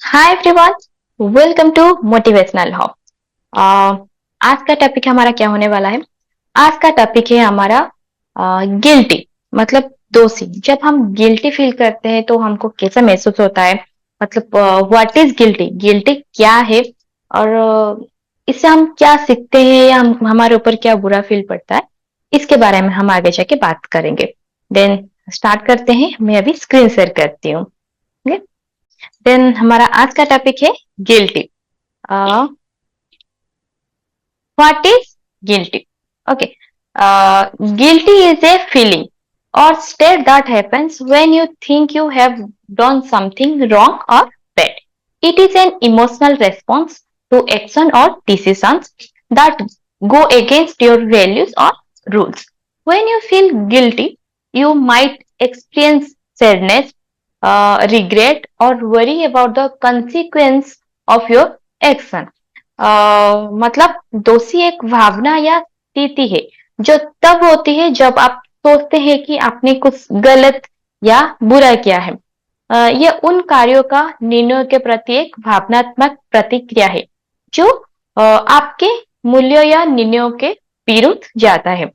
Hi everyone, welcome to motivational hub. आज का topic हमारा क्या होने वाला है? आज का टॉपिक है हमारा गिल्टी, मतलब दोषी। जब हम गिल्टी फील करते हैं तो हमको कैसा महसूस होता है? मतलब व्हाट इज गिल्टी? गिल्टी क्या है? और इससे हम क्या सीखते हैं या हमारे ऊपर क्या बुरा फील पड़ता है? इसके बारे में हम आगे जाके बात करेंगे। देन स्टार्ट करते हैं। मैं अभी स्क्रीन शेयर करती हूँ। देन हमारा आज का टॉपिक है guilty. What is guilty? Okay, guilty is a feeling or state that happens when you think you have done something wrong or bad. It is an emotional response to action or decisions that go against your values or rules. When you feel guilty, you might experience sadness, regret, or worry about the consequence of your action. मतलब दोषी एक भावना या स्थिति है जो तब होती है जब आप सोचते हैं कि आपने कुछ गलत या बुरा किया है। यह उन कार्यों का निर्णयों के प्रति एक भावनात्मक प्रतिक्रिया है जो आपके मूल्यों या निर्णयों के विरुद्ध जाता है।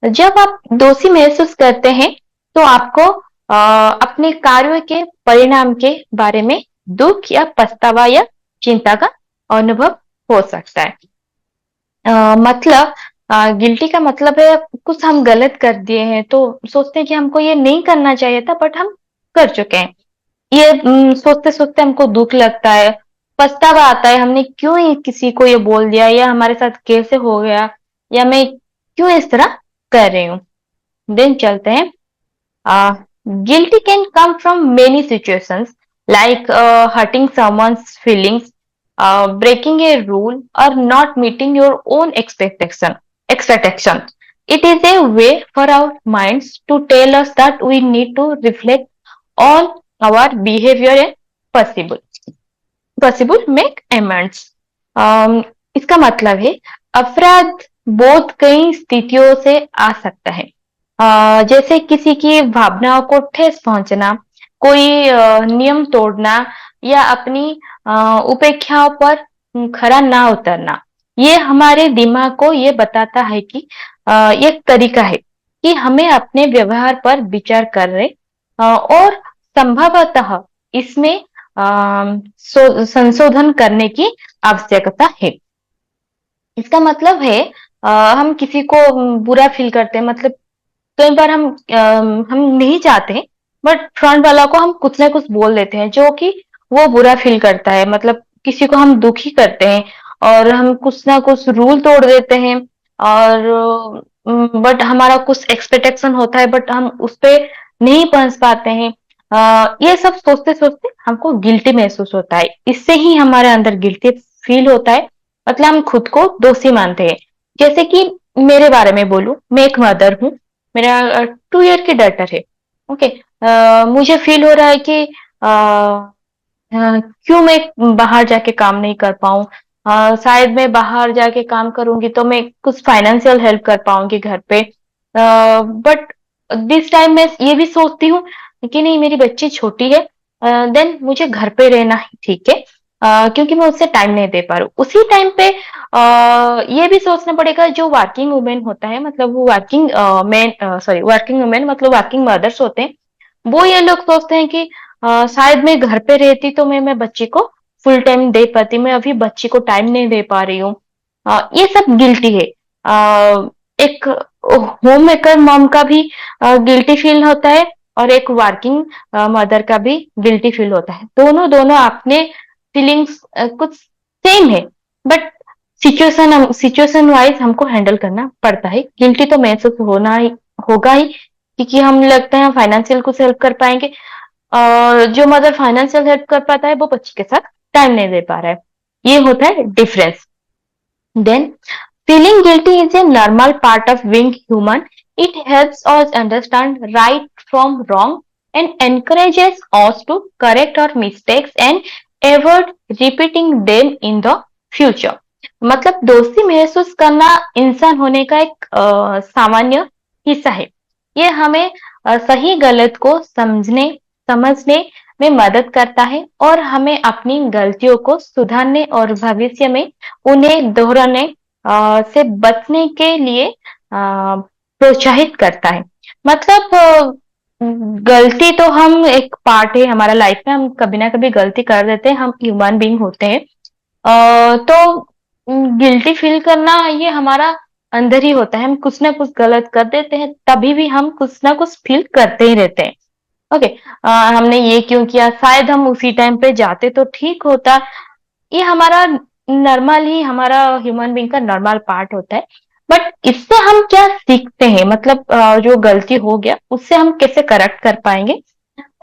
जब आप दोषी महसूस करते हैं तो आपको अपने कार्यों के परिणाम के बारे में दुख या पछतावा या चिंता का अनुभव हो सकता है। मतलब गिल्टी का मतलब है कुछ हम गलत कर दिए हैं तो सोचते हैं कि हमको ये नहीं करना चाहिए था, बट हम कर चुके हैं। ये सोचते सोचते हमको दुख लगता है, पछतावा आता है, हमने क्यों ही किसी को ये बोल दिया या हमारे साथ कैसे हो गया, या मैं क्यों इस तरह कर रही हूँ। देन चलते हैं। Guilty can come from many situations like hurting someone's feelings, breaking a rule, or not meeting your own expectation. It is a way for our minds to tell us that we need to reflect on our behavior and possible possible make amends. इसका मतलब है अपराध बोध कई स्थितियों से आ सकता है, जैसे किसी की भावनाओं को ठेस पहुंचना, कोई नियम तोड़ना या अपनी उपेक्षाओं पर खरा ना उतरना। ये हमारे दिमाग को ये बताता है कि एक तरीका है कि हमें अपने व्यवहार पर विचार कर रहे और संभवतः इसमें संशोधन करने की आवश्यकता है। इसका मतलब है हम किसी को बुरा फील करते हैं, मतलब कई बार हम नहीं चाहते हैं, बट फ्रंट वाला को हम कुछ ना कुछ बोल देते हैं जो कि वो बुरा फील करता है। मतलब किसी को हम दुखी करते हैं और हम कुछ ना कुछ रूल तोड़ देते हैं, और बट हमारा कुछ एक्सपेक्टेशन होता है बट हम उस पे नहीं पहुंच पाते हैं। ये सब सोचते सोचते हमको गिल्टी महसूस होता है। इससे ही हमारे अंदर गिल्टी फील होता है, मतलब हम खुद को दोषी मानते हैं। जैसे कि मेरे बारे में बोलूं, मैं एक मदर हूँ, मेरा 2 ईयर की डॉटर है। ओके, मुझे फील हो रहा है कि क्यों मैं बाहर जाके काम नहीं कर पाऊं। शायद मैं बाहर जाके काम करूंगी तो मैं कुछ फाइनेंशियल हेल्प कर पाऊंगी घर पे। बट दिस टाइम मैं ये भी सोचती हूँ कि नहीं, मेरी बच्ची छोटी है, देन मुझे घर पे रहना ही ठीक है, क्योंकि मैं उससे टाइम नहीं दे पा रही हूँ। उसी टाइम पे ये भी सोचना पड़ेगा जो वर्किंग वुमेन होता है, मतलब वो working man, sorry working women मतलब वर्किंग मदर्स होते हैं, वो ये लोग सोचते हैं कि शायद मैं घर पे रहती तो मैं बच्ची को फुल टाइम दे पाती, मैं अभी बच्ची को टाइम नहीं दे पा रही हूँ। ये सब गिल्टी है। एक होम मेकर मॉम का भी गिल्टी फील होता है और एक वर्किंग मदर का भी गिल्टी फील होता है। दोनों दोनों अपने फीलिंग्स कुछ सेम है, बट सिचुएशन वाइज हमको हैंडल करना पड़ता है। गिल्टी तो महसूस होना ही होगा ही, क्योंकि हम लगता है फाइनेंशियल कुछ हेल्प कर पाएंगे, और जो मदर फाइनेंशियल हेल्प कर पाता है वो बच्चे के साथ टाइम नहीं दे पा रहा है। ये होता है difference. Then, feeling guilty is a normal part of being human. It helps us understand right from wrong and encourages us to correct our mistakes and avoid repeating them in the future. मतलब दोस्ती महसूस करना इंसान होने का एक सामान्य हिस्सा है। ये हमें सही गलत को समझने में मदद करता है और हमें अपनी गलतियों को सुधारने और भविष्य में उन्हें दोहराने से बचने के लिए प्रोत्साहित करता है। मतलब गलती तो हम एक पार्ट है हमारा लाइफ में, हम कभी ना कभी गलती कर देते हैं, हम ह्यूमन बीइंग होते हैं। तो गिल्टी फील करना ये हमारा अंदर ही होता है, हम कुछ ना कुछ गलत कर देते हैं, तभी भी हम कुछ ना कुछ फील करते ही रहते हैं। ओके, हमने ये क्यों किया, शायद हम उसी टाइम पे जाते तो ठीक होता। ये हमारा नॉर्मल ही, हमारा ह्यूमन बीइंग का नॉर्मल पार्ट होता है। बट इससे हम क्या सीखते हैं, मतलब जो गलती हो गया उससे हम कैसे करेक्ट कर पाएंगे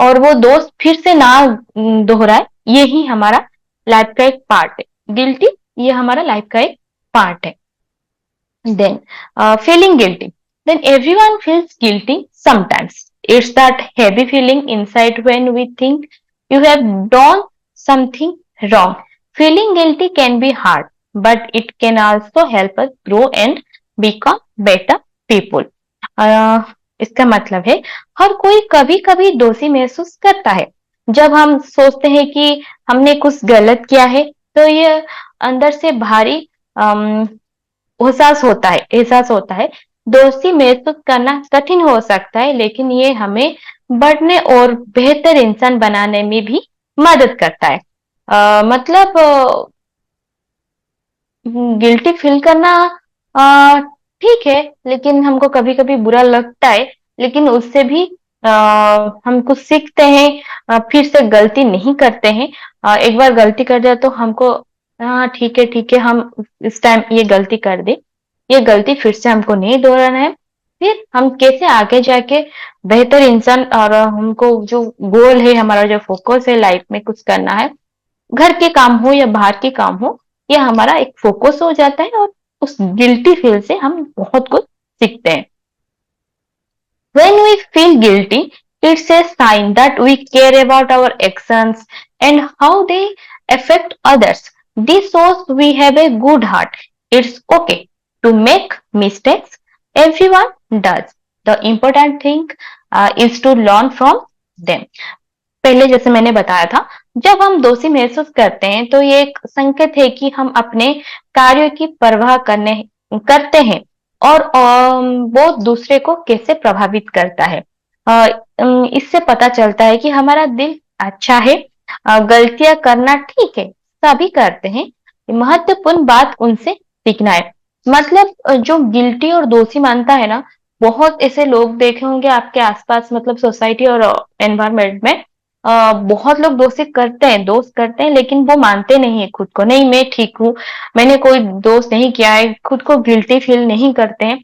और वो दोस्त फिर से ना दोहराए, ये ही हमारा लाइफ का एक पार्ट है। गिल्टी ये हमारा लाइफ का एक पार्ट है। Then, feeling guilty. Then everyone feels guilty sometimes. It's that heavy feeling inside when we think you have done something wrong. Feeling guilty can be hard, but it can also help us grow and become better people. Uh, इसका मतलब है हर कोई कभी कभी दोषी महसूस करता है। जब हम सोचते हैं कि हमने कुछ गलत किया है, तो ये अंदर से भारी एहसास होता है। दोस्ती महसूस करना कठिन हो सकता है, लेकिन ये हमें बढ़ने और बेहतर इंसान बनाने में भी मदद करता है। मतलब गिल्टी फील करना अ, ठीक है, लेकिन हमको कभी-कभी बुरा लगता है, लेकिन उससे भी अ, हम कुछ सीखते हैं, फिर से गलती नहीं करते हैं। एक बार गलती कर जाए तो हमको हाँ, ठीक है, हम इस टाइम ये गलती कर दी, ये गलती फिर से हमको नहीं दोहराना है। फिर हम कैसे आगे जाके बेहतर इंसान और हमको जो गोल है, हमारा जो फोकस है लाइफ में कुछ करना है, घर के काम हो या बाहर के काम हो, ये हमारा एक फोकस हो जाता है और उस गिल्टी फील से हम बहुत कुछ सीखते हैं। When we feel guilty, it's a sign that we care about our actions and how they affect others. This shows we have a good heart. It's okay to make mistakes. Everyone does. The important thing is to learn from them. पहले जैसे मैंने बताया था, जब हम दोषी महसूस करते हैं तो ये एक संकेत है कि हम अपने कार्यों की परवाह करते हैं और वो दूसरे को कैसे प्रभावित करता है। इससे पता चलता है कि हमारा दिल अच्छा है। गलतियां करना ठीक है, सभी करते हैं। महत्वपूर्ण बात उनसे सीखना है। मतलब जो गिल्टी और दोषी मानता है ना, बहुत ऐसे लोग देखे होंगे आपके आसपास, मतलब सोसाइटी और एनवायरमेंट में। बहुत लोग दोस्त करते हैं, लेकिन वो मानते नहीं है खुद को, नहीं मैं ठीक हूँ, मैंने कोई दोस्त नहीं किया है, खुद को गिल्टी फील नहीं करते हैं।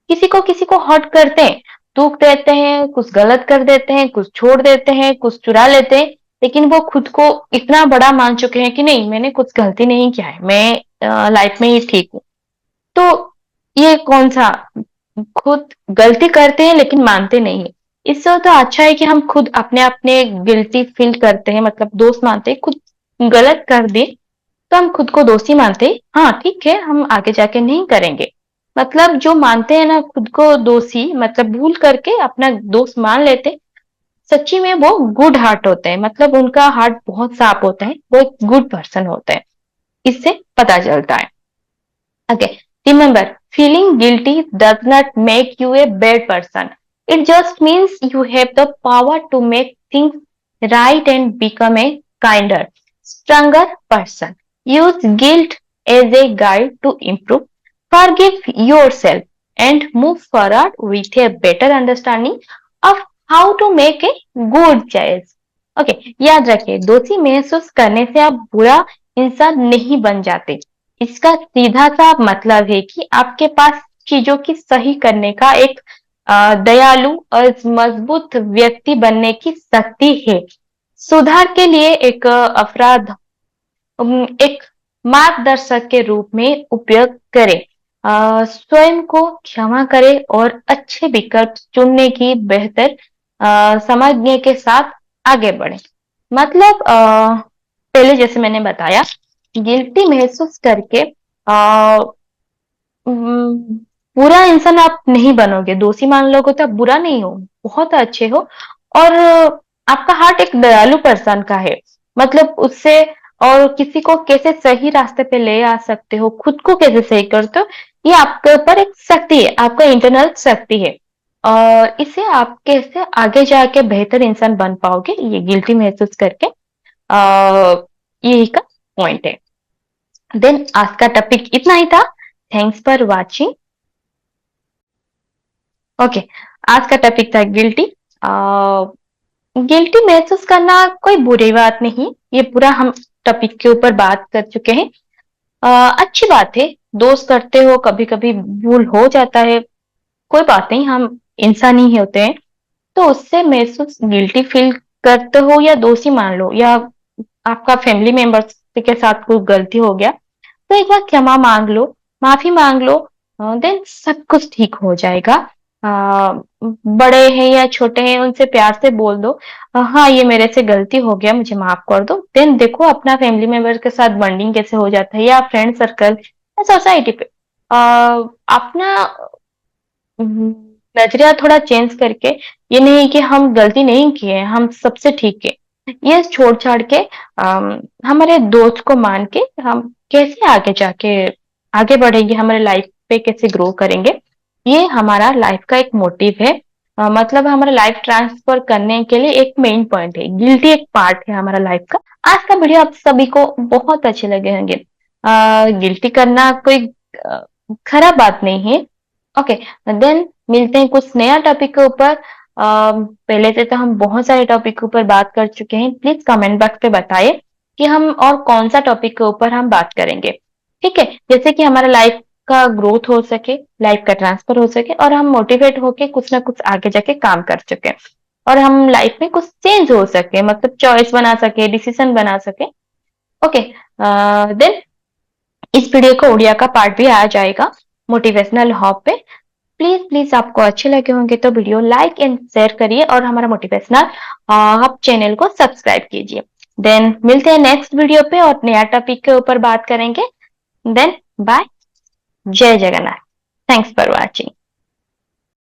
किसी को हर्ट करते हैं, दुख देते हैं, कुछ गलत कर देते हैं, कुछ छोड़ देते हैं, कुछ चुरा लेते हैं, लेकिन वो खुद को इतना बड़ा मान चुके हैं कि नहीं मैंने कुछ गलती नहीं किया है, मैं लाइफ में ही ठीक हूँ। तो ये कौन सा, खुद गलती करते हैं लेकिन मानते नहीं है। इससे तो अच्छा है कि हम खुद अपने अपने गिल्टी फील करते हैं, मतलब दोस्त मानते हैं, खुद गलत कर दे तो हम खुद को दोषी मानते हैं, हाँ ठीक है हम आगे जाके नहीं करेंगे। मतलब जो मानते हैं ना खुद को दोषी, मतलब भूल करके अपना दोस्त मान लेते, सच्ची में वो गुड हार्ट होते हैं, मतलब उनका हार्ट बहुत साफ होता है, वो एक गुड पर्सन होते हैं। इससे पता चलता है। Okay, remember, feeling guilty does not make you a bad person. It just means you have the power to make things right and become a kinder, stronger person. Use guilt as a guide to improve. Forgive yourself and move forward with a better understanding of how to make a good choice. Okay, याद रखिए, दोषी महसूस करने से आप बुरा इंसान नहीं बन जाते। इसका सीधा सा मतलब है कि आपके पास चीजों की सही करने का एक दयालु और मजबूत व्यक्ति बनने की शक्ति है। सुधार के लिए एक एक मार्गदर्शक के रूप में उपयोग करें। स्वयं को क्षमा करें और अच्छे विकल्प चुनने की बेहतर समझने के साथ आगे बढ़ें। मतलब पहले जैसे मैंने बताया, गिल्टी महसूस करके बुरा इंसान आप नहीं बनोगे, दोषी मान लोगे तो आप बुरा नहीं हो, बहुत अच्छे हो। और आपका हार्ट एक दयालु पर्सन का है, मतलब उससे और किसी को कैसे सही रास्ते पे ले आ सकते हो, खुद को कैसे सही करते हो, ये आपके ऊपर एक शक्ति है, आपका इंटरनल शक्ति है। और इससे आप कैसे आगे जाके बेहतर इंसान बन पाओगे, ये गिल्टी महसूस करके, यही का पॉइंट है। देन आज का टॉपिक इतना ही था। Thanks for watching. ओके, आज का टॉपिक था गिल्टी। गिल्टी महसूस करना कोई बुरी बात नहीं, ये पूरा हम टॉपिक के ऊपर बात कर चुके हैं। अच्छी बात है, दोस्त करते हो, कभी कभी भूल हो जाता है, कोई बात नहीं, हम इंसान ही होते हैं। तो उससे महसूस गिल्टी फील करते हो या दोषी मान लो, या आपका फैमिली मेंबर्स के साथ कोई गलती हो गया, तो एक बार क्षमा मांग लो, माफी मांग लो, देन सब कुछ ठीक हो जाएगा। बड़े हैं या छोटे हैं, उनसे प्यार से बोल दो, हाँ ये मेरे से गलती हो गया, मुझे माफ कर दो। देन देखो अपना फैमिली मेंबर के साथ बॉन्डिंग कैसे हो जाता है, या फ्रेंड सर्कल या सोसाइटी पे। अपना नजरिया थोड़ा चेंज करके, ये नहीं कि हम गलती नहीं किए, हम सबसे ठीक है, ये छोड़ छाड़ के हमारे दोस्त को मान के हम कैसे आगे जाके आगे बढ़ेंगे, हमारे लाइफ पे कैसे ग्रो करेंगे, ये हमारा लाइफ का एक मोटिव है। मतलब हमारा लाइफ ट्रांसफर करने के लिए एक मेन पॉइंट है, गिल्टी एक पार्ट है हमारा लाइफ का। आज का वीडियो आप सभी को बहुत अच्छे लगे होंगे। गिल्टी करना कोई अ, खराब बात नहीं है। ओके, देन मिलते हैं कुछ नया टॉपिक के ऊपर। पहले से तो हम बहुत सारे टॉपिक के ऊपर बात कर चुके हैं, प्लीज कमेंट बॉक्स पे बताइए कि हम और कौन सा टॉपिक के ऊपर हम बात करेंगे। ठीक है, जैसे कि हमारा लाइफ का ग्रोथ हो सके, लाइफ का ट्रांसफर हो सके, और हम मोटिवेट होके कुछ ना कुछ आगे जाके काम कर सके, और हम लाइफ में कुछ चेंज हो सके, मतलब चॉइस बना सके, डिसीजन बना सके। ओके, देन इस वीडियो को उड़िया का पार्ट भी आ जाएगा मोटिवेशनल हॉब पे। प्लीज प्लीज आपको अच्छे लगे होंगे तो वीडियो लाइक एंड शेयर करिए, और हमारा मोटिवेशनल हब चैनल को सब्सक्राइब कीजिए। देन मिलते हैं नेक्स्ट वीडियो पे और नया टॉपिक के ऊपर बात करेंगे। देन बाय, जय जगन्नाथ, थैंक्स फॉर वॉचिंग।